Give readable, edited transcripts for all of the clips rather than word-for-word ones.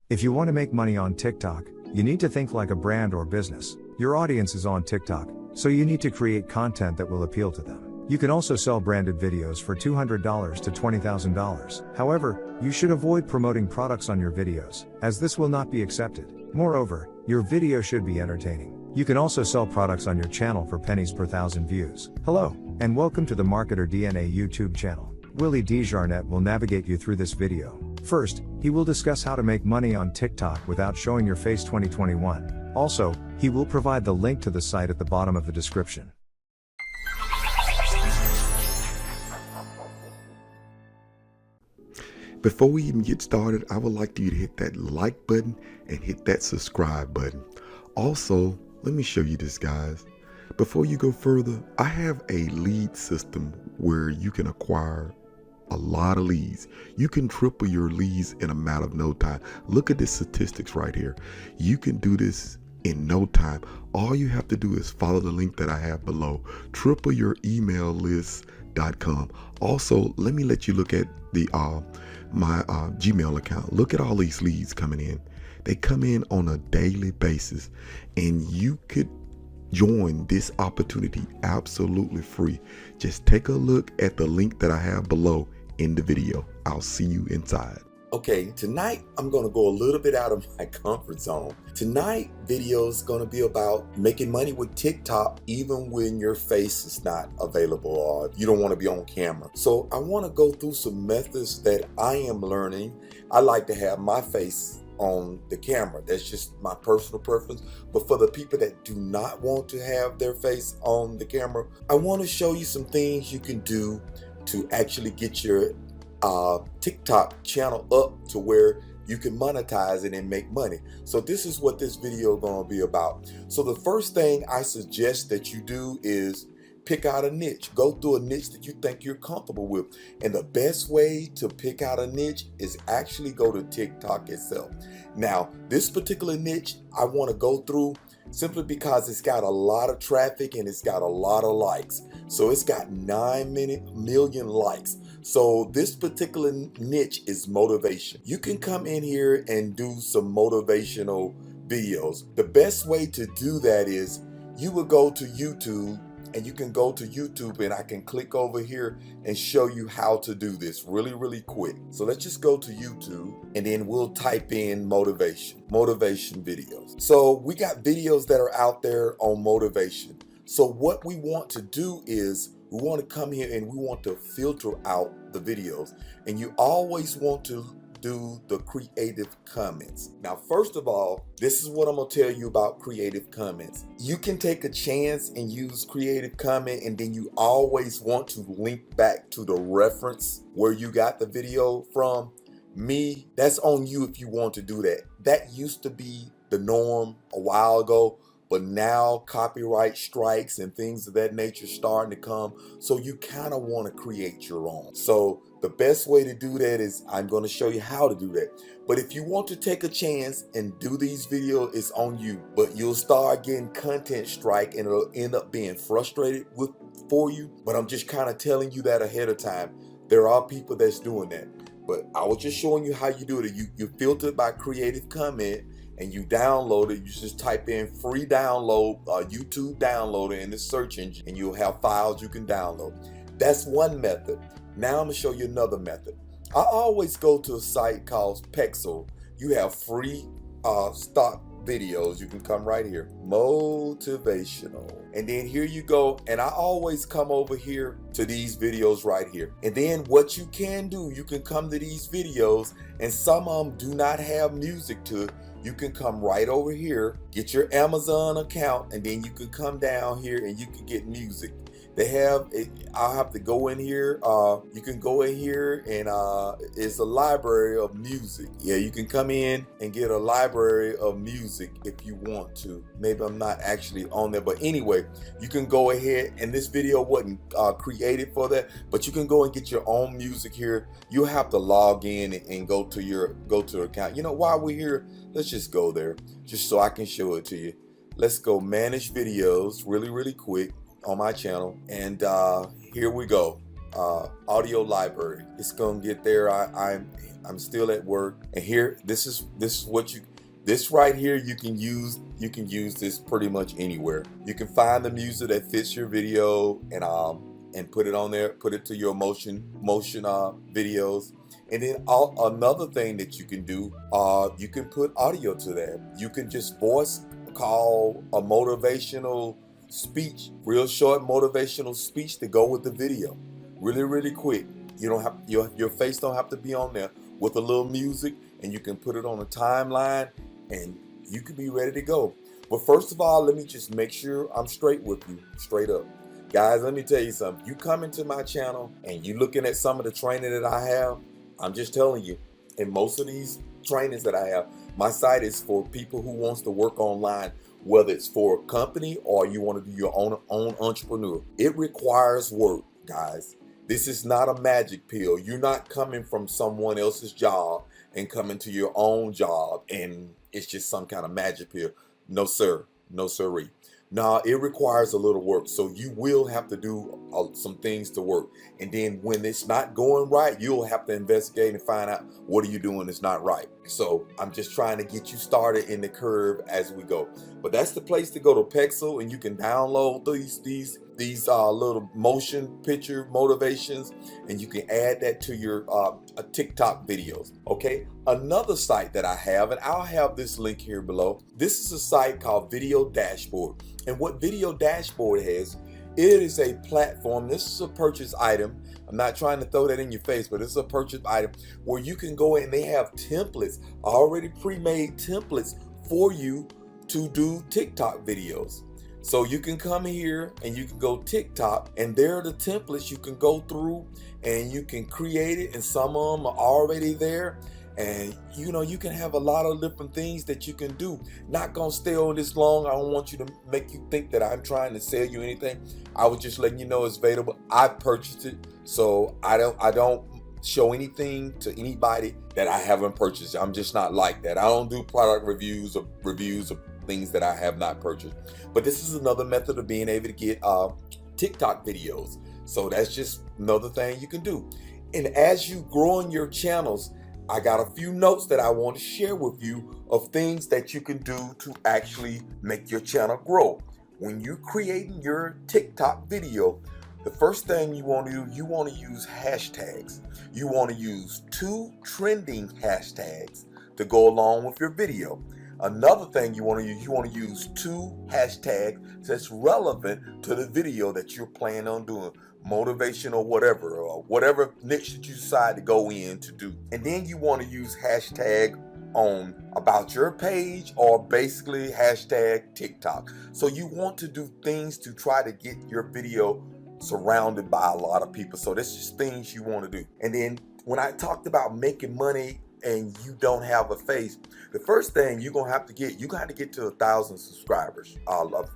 If you want to make money on TikTok, you need to think like a brand or business. Your audience is on TikTok, so you need to create content that will appeal to them. You can also sell branded videos for $200 to $20,000. However, you should avoid promoting products on your videos, as this will not be accepted. Moreover, your video should be entertaining. You can also sell products on your channel for pennies per thousand views. Hello, and welcome to the Marketer DNA YouTube channel. Willie Desjarnet will navigate you through this video. First, he will discuss how to make money on TikTok without showing your face 2021. Also, he will provide the link to the site at the bottom of the description. Before we even get started, I would like you to hit that like button and hit that subscribe button. Also, let me show you this, guys. Before you go further, I have a lead system where you can acquire a lot of leads. You can triple your leads in a matter of no time. Look at the statistics right here. You can do this in no time. All you have to do is follow the link that I have below, tripleyouremaillist.com. Also, let me let you look at the my Gmail account. Look at all these leads coming in. They come in on a daily basis, and you could join this opportunity absolutely free. Just take a look at the link that I have below in the video. I'll see you inside. Okay, tonight I'm going to go a little bit out of my comfort zone. Tonight video is going to be about making money with TikTok even when your face is not available or you don't want to be on camera. So I want to go through some methods that I am learning. I like to have my face on the camera. That's just my personal preference. But for the people that do not want to have their face on the camera, I want to show you some things you can do to actually get your TikTok channel up to where you can monetize it and make money. So this is what this video is going to be about. So the first thing I suggest that you do is pick out a niche. Go through a niche that you think you're comfortable with. And the best way to pick out a niche is actually go to TikTok itself. Now, this particular niche I want to go through simply because it's got a lot of traffic and it's got a lot of likes. So it's got 9 million likes. So this particular niche is motivation. You can come in here and do some motivational videos. The best way to do that is you would go to YouTube, and you can go to YouTube and I can click over here and show you how to do this really quick. So let's just go to YouTube and then we'll type in motivation videos. So we got videos that are out there on motivation. So what we want to do is we want to come here and we want to filter out the videos, and you always want to do the creative comments. Now, first of all, this is what I'm gonna tell you about creative comments. You can take a chance and use creative comment, and then you always want to link back to the reference where you got the video from. Me, that's on you if you want to do that. That used to be the norm a while ago, but now copyright strikes and things of that nature starting to come. So you kind of want to create your own. So the best way to do that is I'm going to show you how to do that. But if you want to take a chance and do these videos, it's on you. But you'll start getting content strike and it'll end up being frustrated for you. But I'm just kind of telling you that ahead of time. There are people that's doing that. But I was just showing you how you do it. You filter by creative comment, and you download it. You just type in free download, YouTube downloader in the search engine, and you'll have files you can download. That's one method. Now I'm gonna show you another method. I always go to a site called Pexel. You have free stock videos. You can come right here, motivational. And then here you go. And I always come over here to these videos right here. And then what you can do, you can come to these videos, and some of them do not have music to it. You can come right over here, get your Amazon account, and then you can come down here and you can get music. They have, I'll have to go in here. You can go in here and it's a library of music. Yeah, you can come in and get a library of music if you want to. Maybe I'm not actually on there, but anyway, you can go ahead, and this video wasn't created for that, but you can go and get your own music here. You'll have to log in and go to your account. You know, while we're here, let's just go there just so I can show it to you. Let's go manage videos really quick on my channel, and here we go. Audio library. It's gonna get there. I'm still at work. And here, this is what this right here, you can use this pretty much anywhere. You can find the music that fits your video and put it on there, put it to your motion videos. And then another thing that you can do, you can put audio to that. You can just voice call a motivational speech, real short motivational speech to go with the video, really, really quick. You don't have your face don't have to be on there, with a little music, and you can put it on a timeline, and you can be ready to go. But first of all, let me just make sure I'm straight with you, straight up. Guys, let me tell you something. You come into my channel and you looking at some of the training that I have, I'm just telling you, in most of these trainings that I have, my site is for people who wants to work online, whether it's for a company or you want to do your own entrepreneur. It requires work, guys. This is not a magic pill. You're not coming from someone else's job and coming to your own job and it's just some kind of magic pill. No, sir. No, sirree. Now, it requires a little work. So you will have to do some things to work. And then when it's not going right, you'll have to investigate and find out what are you doing that's not right. So I'm just trying to get you started in the curve as we go. But that's the place to go, to Pexel, and you can download these little motion picture motivations, and you can add that to your TikTok videos. Okay, another site that I have, and I'll have this link here below. This is a site called Video Dashboard, and what Video Dashboard has, it is a platform. This is a purchase item. I'm not trying to throw that in your face, but it's a purchase item where you can go in and they have templates, already pre-made templates for you to do TikTok videos. So you can come here and you can go TikTok, and there are the templates you can go through and you can create it, and some of them are already there. And you can have a lot of different things that you can do. Not gonna stay on this long. I don't want you to make you think that I'm trying to sell you anything. I was just letting you know it's available. I purchased it, so I don't show anything to anybody that I haven't purchased. I'm just not like that. I don't do product reviews of things that I have not purchased. But this is another method of being able to get TikTok videos. So that's just another thing you can do. And as you grow in your channels, I got a few notes that I want to share with you of things that you can do to actually make your channel grow. When you're creating your TikTok video, the first thing you want to do, you want to use hashtags. You want to use 2 trending hashtags to go along with your video. Another thing you want to use 2 hashtags that's relevant to the video that you're planning on doing, motivation or whatever niche that you decide to go in to do. And then you want to use hashtag on about your page, or basically hashtag TikTok. So you want to do things to try to get your video surrounded by a lot of people. So that's just things you want to do. And then when I talked about making money and you don't have a face, the first thing you're gonna have to get, you got to get to 1,000 subscribers.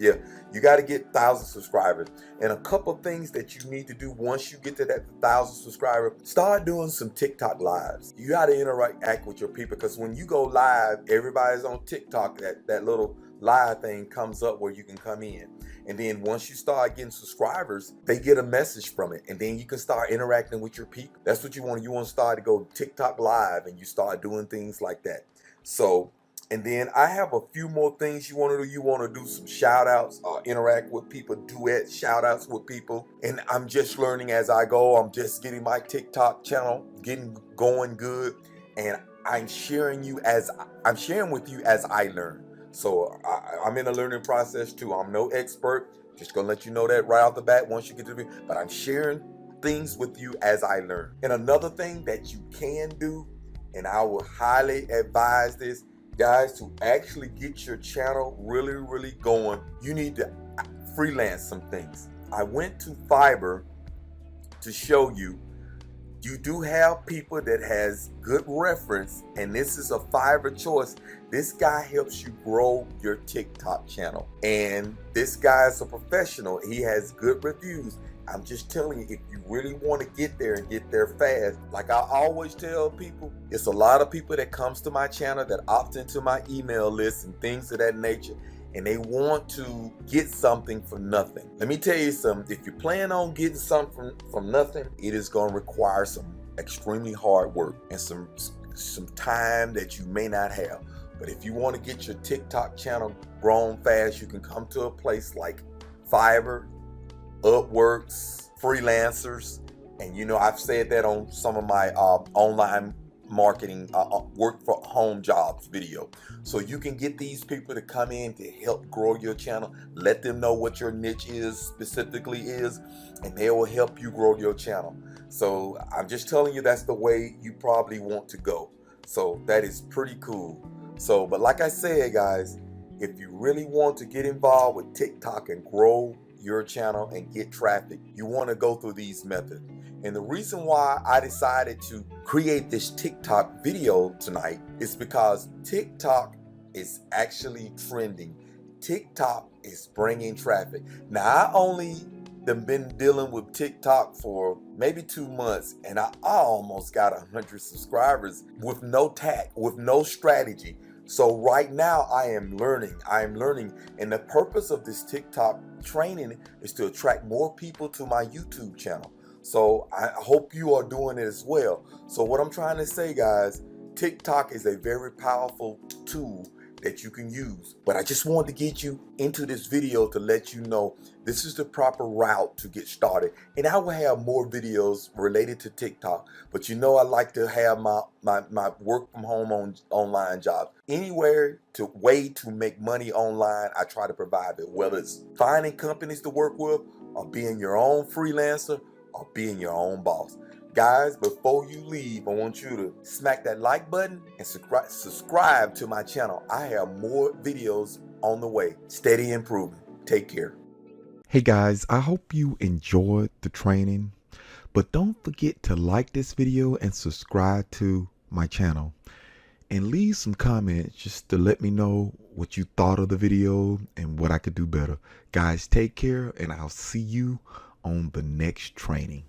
You got to get 1,000 subscribers. And a couple things that you need to do once you get to that 1,000 subscribers, start doing some TikTok lives. You got to interact with your people, because when you go live, everybody's on TikTok. That little live thing comes up where you can come in. And then once you start getting subscribers, they get a message from it. And then you can start interacting with your people. That's what you want. You want to start to go TikTok live, and you start doing things like that. So, and then I have a few more things you want to do. You want to do some shout outs, interact with people, duet shout outs with people. And I'm just learning as I go. I'm just getting my TikTok channel going good. And I'm sharing with you as I learn. So I'm in a learning process too. I'm no expert. Just gonna let you know that right off the bat once you get to me. But I'm sharing things with you as I learn. And another thing that you can do, and I would highly advise this, guys, to actually get your channel really, really going, you need to freelance some things. I went to Fiverr to show you. You do have people that has good reference, and this is a Fiverr choice. This guy helps you grow your TikTok channel, and this guy is a professional. He has good reviews. I'm just telling you, if you really want to get there and get there fast, like I always tell people, it's a lot of people that comes to my channel that opt into my email list and things of that nature, and they want to get something for nothing. Let me tell you something. If you plan on getting something from nothing, it is going to require some extremely hard work and some time that you may not have. But if you want to get your TikTok channel grown fast, you can come to a place like Fiverr, Upworks, freelancers. And you know, I've said that on some of my online marketing work for home jobs video. So you can get these people to come in to help grow your channel, let them know what your niche is specifically is, and they will help you grow your channel. So I'm just telling you, that's the way you probably want to go. So that is pretty cool. So, but like I said, guys, if you really want to get involved with TikTok and grow your channel and get traffic, you want to go through these methods. And the reason why I decided to create this TikTok video tonight is because TikTok is actually trending. TikTok is bringing traffic. Now, I only have been dealing with TikTok for maybe 2 months, and I almost got 100 subscribers with no tact, with no strategy. So right now I am learning, and the purpose of this TikTok training is to attract more people to my YouTube channel. So I hope you are doing it as well. So what I'm trying to say, guys, TikTok is a very powerful tool that you can use. But I just wanted to get you into this video to let you know this is the proper route to get started. And I will have more videos related to TikTok, but you know I like to have my work from home online jobs. Anywhere to way to make money online, I try to provide it, whether it's finding companies to work with or being your own freelancer or being your own boss. Guys, before you leave, I want you to smack that like button and subscribe to my channel. I have more videos on the way. Steady improving. Take care. Hey guys, I hope you enjoyed the training, but don't forget to like this video and subscribe to my channel. And leave some comments just to let me know what you thought of the video and what I could do better. Guys, take care, and I'll see you on the next training.